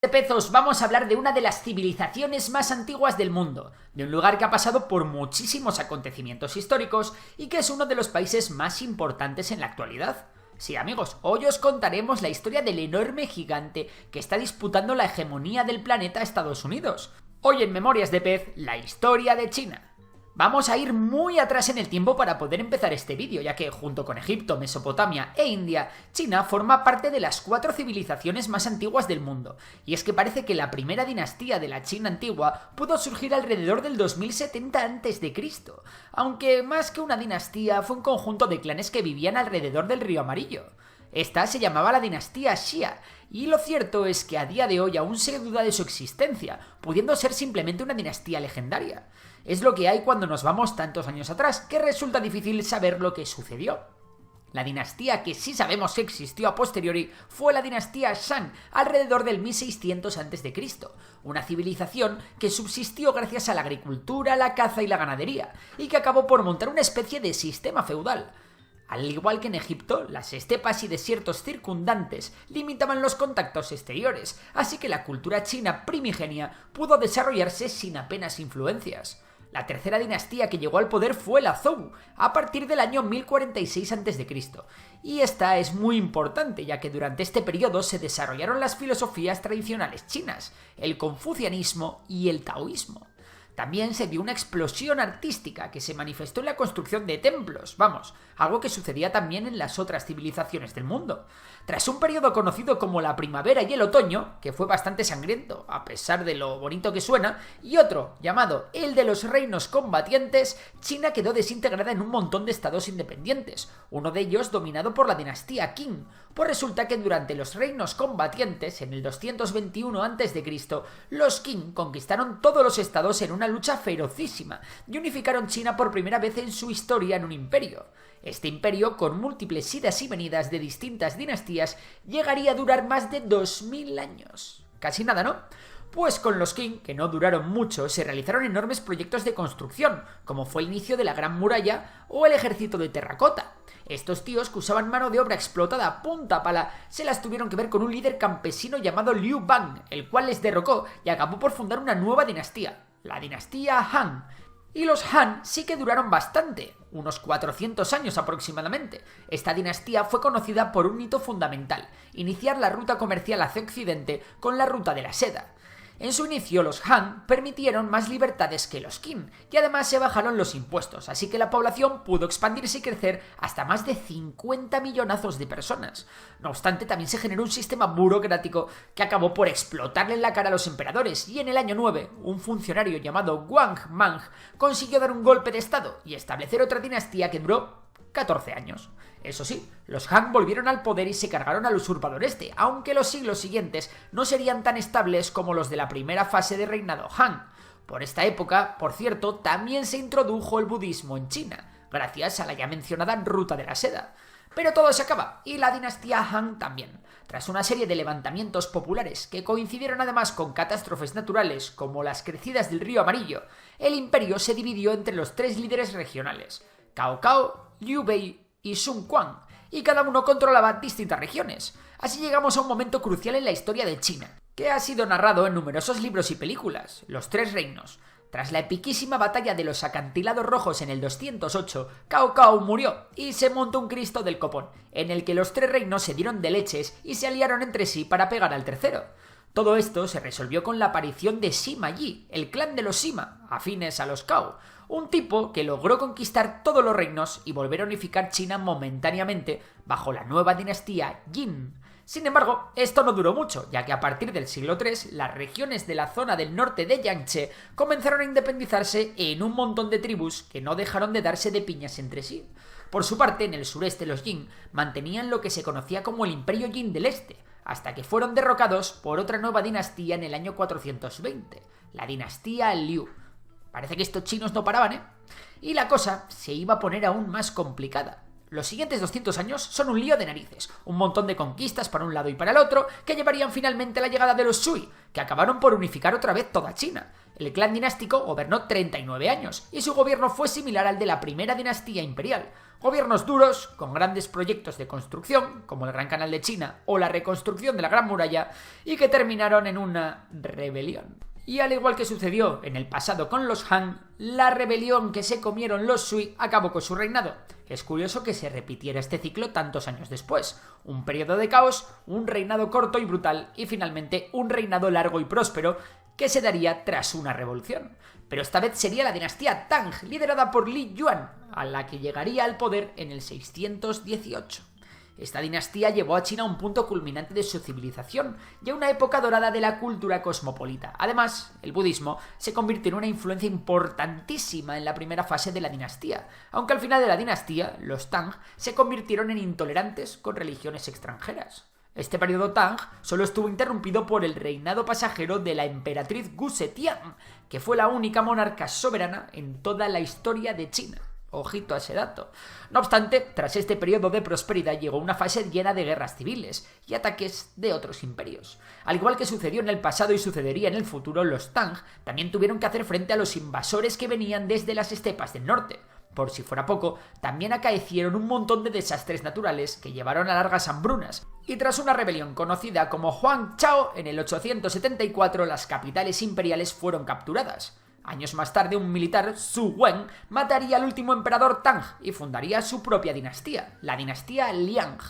Pezos vamos a hablar de una de las civilizaciones más antiguas del mundo, de un lugar que ha pasado por muchísimos acontecimientos históricos y que es uno de los países más importantes en la actualidad. Sí, amigos, hoy os contaremos la historia del enorme gigante que está disputando la hegemonía del planeta Estados Unidos. Hoy en Memorias de Pez, la historia de China. Vamos a ir muy atrás en el tiempo para poder empezar este vídeo, ya que junto con Egipto, Mesopotamia e India, China forma parte de las 4 civilizaciones más antiguas del mundo. Y es que parece que la primera dinastía de la China antigua pudo surgir alrededor del 2070 a.C., aunque más que una dinastía fue un conjunto de clanes que vivían alrededor del río Amarillo. Esta se llamaba la dinastía Xia, y lo cierto es que a día de hoy aún se duda de su existencia, pudiendo ser simplemente una dinastía legendaria. Es lo que hay cuando nos vamos tantos años atrás, que resulta difícil saber lo que sucedió. La dinastía que sí sabemos que existió a posteriori fue la dinastía Shang, alrededor del 1600 a.C., una civilización que subsistió gracias a la agricultura, la caza y la ganadería, y que acabó por montar una especie de sistema feudal. Al igual que en Egipto, las estepas y desiertos circundantes limitaban los contactos exteriores, así que la cultura china primigenia pudo desarrollarse sin apenas influencias. La tercera dinastía que llegó al poder fue la Zhou, a partir del año 1046 a.C., y esta es muy importante ya que durante este periodo se desarrollaron las filosofías tradicionales chinas, el confucianismo y el taoísmo. También se dio una explosión artística que se manifestó en la construcción de templos, algo que sucedía también en las otras civilizaciones del mundo. Tras un periodo conocido como la primavera y el otoño, que fue bastante sangriento, a pesar de lo bonito que suena, y otro, llamado el de los reinos combatientes, China quedó desintegrada en un montón de estados independientes, uno de ellos dominado por la dinastía Qing, pues resulta que durante los reinos combatientes, en el 221 a.C., los Qing conquistaron todos los estados en una lucha ferocísima y unificaron China por primera vez en su historia en un imperio. Este imperio, con múltiples idas y venidas de distintas dinastías, llegaría a durar más de 2000 años. Casi nada, ¿no? Pues con los Qing, que no duraron mucho, se realizaron enormes proyectos de construcción, como fue el inicio de la Gran Muralla o el ejército de terracota. Estos tíos, que usaban mano de obra explotada a punta pala, se las tuvieron que ver con un líder campesino llamado Liu Bang, el cual les derrocó y acabó por fundar una nueva dinastía, la dinastía Han. Y los Han sí que duraron bastante, unos 400 años aproximadamente. Esta dinastía fue conocida por un hito fundamental: iniciar la ruta comercial hacia Occidente con la ruta de la seda. En su inicio, los Han permitieron más libertades que los Qing, y además se bajaron los impuestos, así que la población pudo expandirse y crecer hasta más de 50 millonazos de personas. No obstante, también se generó un sistema burocrático que acabó por explotarle en la cara a los emperadores, y en el año 9, un funcionario llamado Wang Mang consiguió dar un golpe de estado y establecer otra dinastía que duró 14 años. Eso sí, los Han volvieron al poder y se cargaron al usurpador este, aunque los siglos siguientes no serían tan estables como los de la primera fase de reinado Han. Por esta época, por cierto, también se introdujo el budismo en China, gracias a la ya mencionada Ruta de la Seda. Pero todo se acaba, y la dinastía Han también. Tras una serie de levantamientos populares que coincidieron además con catástrofes naturales como las crecidas del río Amarillo, el imperio se dividió entre los 3 líderes regionales: Cao Cao, Liu Bei y Sun Quan, y cada uno controlaba distintas regiones. Así llegamos a un momento crucial en la historia de China, que ha sido narrado en numerosos libros y películas: los 3 reinos. Tras la epiquísima batalla de los acantilados rojos en el 208, Cao Cao murió y se montó un Cristo del copón, en el que los 3 reinos se dieron de leches y se aliaron entre sí para pegar al tercero. Todo esto se resolvió con la aparición de Sima Yi, el clan de los Sima, afines a los Cao, un tipo que logró conquistar todos los reinos y volver a unificar China momentáneamente bajo la nueva dinastía Jin. Sin embargo, esto no duró mucho, ya que a partir del siglo III, las regiones de la zona del norte de Yangtze comenzaron a independizarse en un montón de tribus que no dejaron de darse de piñas entre sí. Por su parte, en el sureste los Jin mantenían lo que se conocía como el Imperio Jin del Este, hasta que fueron derrocados por otra nueva dinastía en el año 420, la dinastía Liu. Parece que estos chinos no paraban, ¿eh? Y la cosa se iba a poner aún más complicada. Los siguientes 200 años son un lío de narices, un montón de conquistas para un lado y para el otro, que llevarían finalmente a la llegada de los Sui, que acabaron por unificar otra vez toda China. El clan dinástico gobernó 39 años y su gobierno fue similar al de la primera dinastía imperial. Gobiernos duros, con grandes proyectos de construcción, como el Gran Canal de China o la reconstrucción de la Gran Muralla, y que terminaron en una rebelión. Y al igual que sucedió en el pasado con los Han, la rebelión que se comieron los Sui acabó con su reinado. Es curioso que se repitiera este ciclo tantos años después. Un periodo de caos, un reinado corto y brutal y finalmente un reinado largo y próspero que se daría tras una revolución. Pero esta vez sería la dinastía Tang, liderada por Li Yuan, a la que llegaría al poder en el 618. Esta dinastía llevó a China a un punto culminante de su civilización y a una época dorada de la cultura cosmopolita. Además, el budismo se convirtió en una influencia importantísima en la primera fase de la dinastía, aunque al final de la dinastía, los Tang se convirtieron en intolerantes con religiones extranjeras. Este periodo Tang solo estuvo interrumpido por el reinado pasajero de la emperatriz Gu Zetian, que fue la única monarca soberana en toda la historia de China. Ojito a ese dato. No obstante, tras este periodo de prosperidad llegó una fase llena de guerras civiles y ataques de otros imperios. Al igual que sucedió en el pasado y sucedería en el futuro, los Tang también tuvieron que hacer frente a los invasores que venían desde las estepas del norte. Por si fuera poco, también acaecieron un montón de desastres naturales que llevaron a largas hambrunas, y tras una rebelión conocida como Huangchao, en el 874 las capitales imperiales fueron capturadas. Años más tarde, un militar, Su Wen, mataría al último emperador Tang y fundaría su propia dinastía, la dinastía Liang.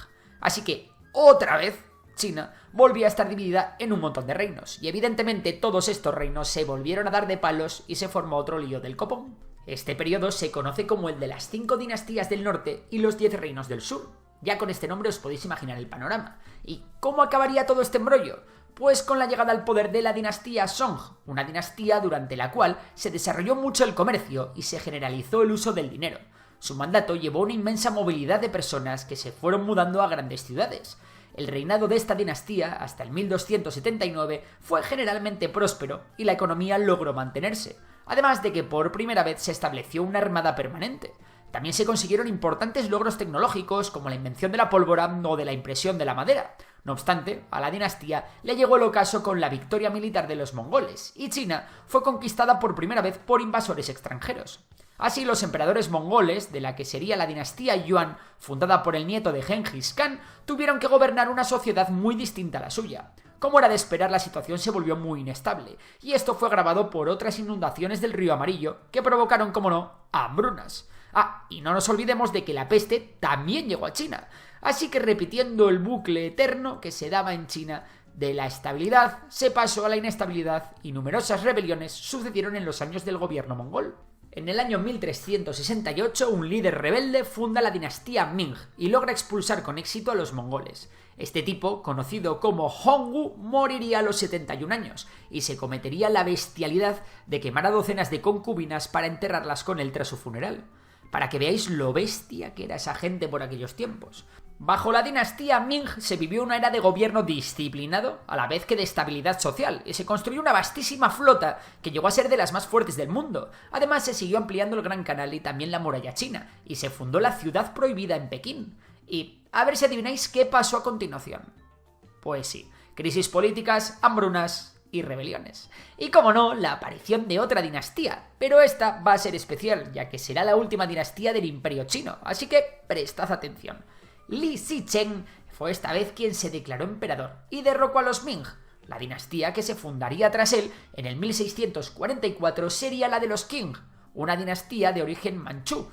Así que, otra vez, China volvía a estar dividida en un montón de reinos, y evidentemente todos estos reinos se volvieron a dar de palos y se formó otro lío del copón. Este periodo se conoce como el de las 5 dinastías del norte y los 10 reinos del sur. Ya con este nombre os podéis imaginar el panorama. ¿Y cómo acabaría todo este embrollo? Pues con la llegada al poder de la dinastía Song, una dinastía durante la cual se desarrolló mucho el comercio y se generalizó el uso del dinero. Su mandato llevó a una inmensa movilidad de personas que se fueron mudando a grandes ciudades. El reinado de esta dinastía, hasta el 1279, fue generalmente próspero y la economía logró mantenerse, además de que por primera vez se estableció una armada permanente. También se consiguieron importantes logros tecnológicos como la invención de la pólvora o de la impresión de la madera. No obstante, a la dinastía le llegó el ocaso con la victoria militar de los mongoles, y China fue conquistada por primera vez por invasores extranjeros. Así, los emperadores mongoles, de la que sería la dinastía Yuan, fundada por el nieto de Genghis Khan, tuvieron que gobernar una sociedad muy distinta a la suya. Como era de esperar, la situación se volvió muy inestable, y esto fue agravado por otras inundaciones del río Amarillo, que provocaron, como no, hambrunas. Y no nos olvidemos de que la peste también llegó a China. Así que repitiendo el bucle eterno que se daba en China, de la estabilidad se pasó a la inestabilidad y numerosas rebeliones sucedieron en los años del gobierno mongol. En el año 1368, un líder rebelde funda la dinastía Ming y logra expulsar con éxito a los mongoles. Este tipo, conocido como Hongwu, moriría a los 71 años y se cometería la bestialidad de quemar a docenas de concubinas para enterrarlas con él tras su funeral. Para que veáis lo bestia que era esa gente por aquellos tiempos. Bajo la dinastía Ming se vivió una era de gobierno disciplinado, a la vez que de estabilidad social, y se construyó una vastísima flota que llegó a ser de las más fuertes del mundo. Además, se siguió ampliando el Gran Canal y también la muralla china, y se fundó la ciudad prohibida en Pekín. Y a ver si adivináis qué pasó a continuación. Pues sí, crisis políticas, hambrunas y rebeliones. Y como no, la aparición de otra dinastía, pero esta va a ser especial, ya que será la última dinastía del Imperio Chino, así que prestad atención. Li Zicheng fue esta vez quien se declaró emperador y derrocó a los Ming. La dinastía que se fundaría tras él en el 1644 sería la de los Qing, una dinastía de origen manchú,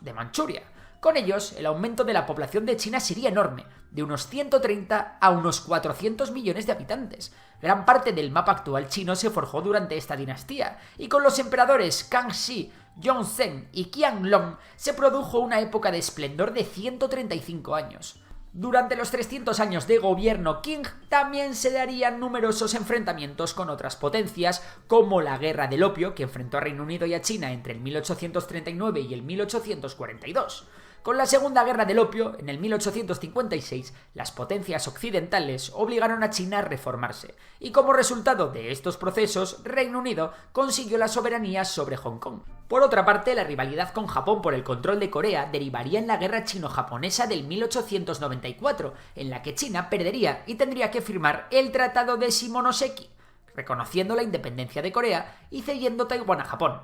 de Manchuria. Con ellos, el aumento de la población de China sería enorme, de unos 130 a unos 400 millones de habitantes. Gran parte del mapa actual chino se forjó durante esta dinastía, y con los emperadores Kangxi, Yongzheng y Qianlong se produjo una época de esplendor de 135 años. Durante los 300 años de gobierno Qing también se darían numerosos enfrentamientos con otras potencias, como la Guerra del Opio, que enfrentó a Reino Unido y a China entre el 1839 y el 1842. Con la Segunda Guerra del Opio, en el 1856, las potencias occidentales obligaron a China a reformarse, y como resultado de estos procesos, Reino Unido consiguió la soberanía sobre Hong Kong. Por otra parte, la rivalidad con Japón por el control de Corea derivaría en la Guerra Chino-Japonesa del 1894, en la que China perdería y tendría que firmar el Tratado de Shimonoseki. reconociendo la independencia de Corea y cediendo Taiwán a Japón.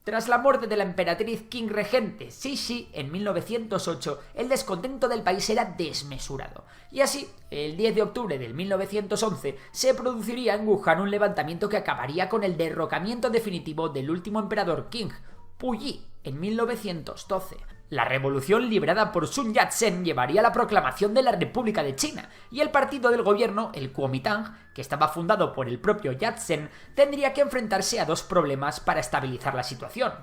Tras la muerte de la emperatriz Qing regente Cixi en 1908, el descontento del país era desmesurado. Y así, el 10 de octubre de 1911, se produciría en Wuhan un levantamiento que acabaría con el derrocamiento definitivo del último emperador Qing, Puyi, en 1912. La revolución liderada por Sun Yat-sen llevaría a la proclamación de la República de China, y el partido del gobierno, el Kuomintang, que estaba fundado por el propio Yat-sen, tendría que enfrentarse a dos problemas para estabilizar la situación.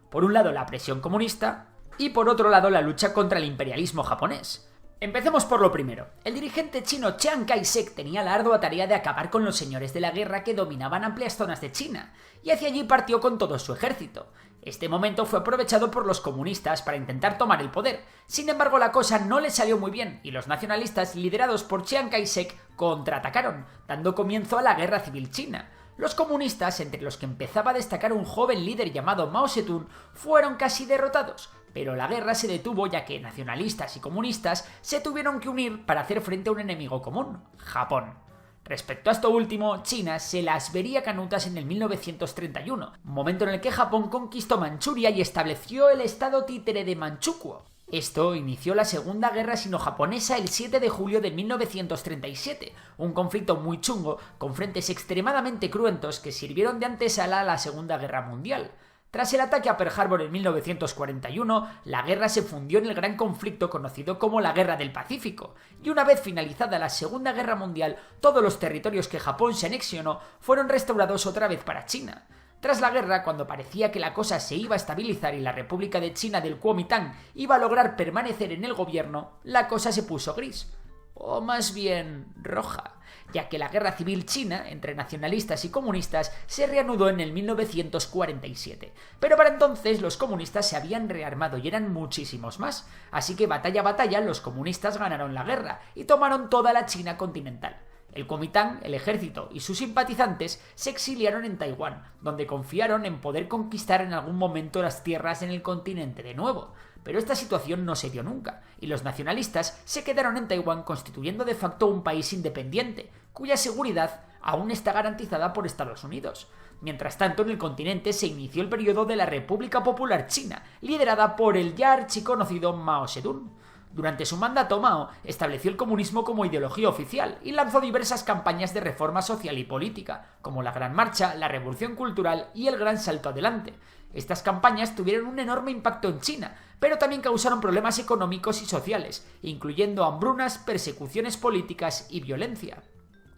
Por un lado, la presión comunista, y por otro lado, la lucha contra el imperialismo japonés. Empecemos por lo primero. El dirigente chino Chiang Kai-shek tenía la ardua tarea de acabar con los señores de la guerra que dominaban amplias zonas de China, y hacia allí partió con todo su ejército. Este momento fue aprovechado por los comunistas para intentar tomar el poder. Sin embargo, la cosa no les salió muy bien y los nacionalistas, liderados por Chiang Kai-shek, contraatacaron, dando comienzo a la Guerra Civil China. Los comunistas, entre los que empezaba a destacar un joven líder llamado Mao Zedong, fueron casi derrotados, pero la guerra se detuvo ya que nacionalistas y comunistas se tuvieron que unir para hacer frente a un enemigo común, Japón. Respecto a esto último, China se las vería canutas en el 1931, momento en el que Japón conquistó Manchuria y estableció el estado títere de Manchukuo. Esto inició la Segunda Guerra Sino-Japonesa el 7 de julio de 1937, un conflicto muy chungo con frentes extremadamente cruentos que sirvieron de antesala a la Segunda Guerra Mundial. Tras el ataque a Pearl Harbor en 1941, la guerra se fundió en el gran conflicto conocido como la Guerra del Pacífico, y una vez finalizada la Segunda Guerra Mundial, todos los territorios que Japón se anexionó fueron restaurados otra vez para China. Tras la guerra, cuando parecía que la cosa se iba a estabilizar y la República de China del Kuomintang iba a lograr permanecer en el gobierno, la cosa se puso gris. O más bien roja, ya que la guerra civil china entre nacionalistas y comunistas se reanudó en el 1947. Pero para entonces los comunistas se habían rearmado y eran muchísimos más, así que batalla a batalla los comunistas ganaron la guerra y tomaron toda la China continental. El Kuomintang, el ejército y sus simpatizantes se exiliaron en Taiwán, donde confiaron en poder conquistar en algún momento las tierras en el continente de nuevo. Pero esta situación no se dio nunca, y los nacionalistas se quedaron en Taiwán constituyendo de facto un país independiente, cuya seguridad aún está garantizada por Estados Unidos. Mientras tanto, en el continente se inició el periodo de la República Popular China, liderada por el ya archiconocido Mao Zedong. Durante su mandato, Mao estableció el comunismo como ideología oficial y lanzó diversas campañas de reforma social y política, como la Gran Marcha, la Revolución Cultural y el Gran Salto Adelante. Estas campañas tuvieron un enorme impacto en China, pero también causaron problemas económicos y sociales, incluyendo hambrunas, persecuciones políticas y violencia.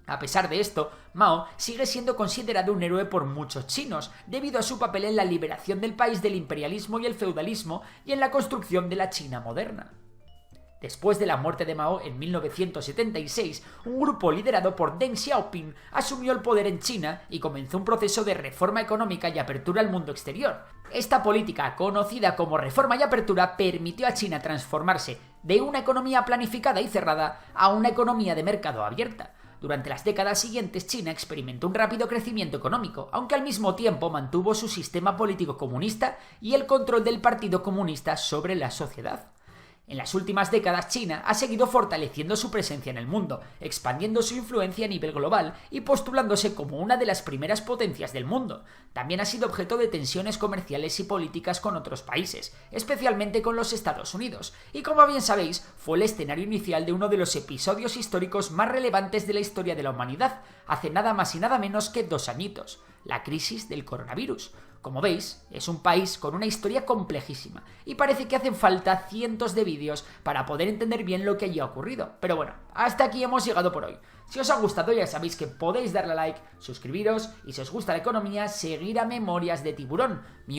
A pesar de esto, Mao sigue siendo considerado un héroe por muchos chinos, debido a su papel en la liberación del país del imperialismo y el feudalismo y en la construcción de la China moderna. Después de la muerte de Mao en 1976, un grupo liderado por Deng Xiaoping asumió el poder en China y comenzó un proceso de reforma económica y apertura al mundo exterior. Esta política, conocida como reforma y apertura, permitió a China transformarse de una economía planificada y cerrada a una economía de mercado abierta. Durante las décadas siguientes, China experimentó un rápido crecimiento económico, aunque al mismo tiempo mantuvo su sistema político comunista y el control del Partido Comunista sobre la sociedad. En las últimas décadas, China ha seguido fortaleciendo su presencia en el mundo, expandiendo su influencia a nivel global y postulándose como una de las primeras potencias del mundo. También ha sido objeto de tensiones comerciales y políticas con otros países, especialmente con los Estados Unidos, y como bien sabéis, fue el escenario inicial de uno de los episodios históricos más relevantes de la historia de la humanidad, hace nada más y nada menos que 2 añitos, la crisis del coronavirus. Como veis, es un país con una historia complejísima y parece que hacen falta cientos de vídeos para poder entender bien lo que allí ha ocurrido. Pero bueno, hasta aquí hemos llegado por hoy. Si os ha gustado ya sabéis que podéis darle a like, suscribiros y si os gusta la economía, seguir a Memorias de Tiburón, mi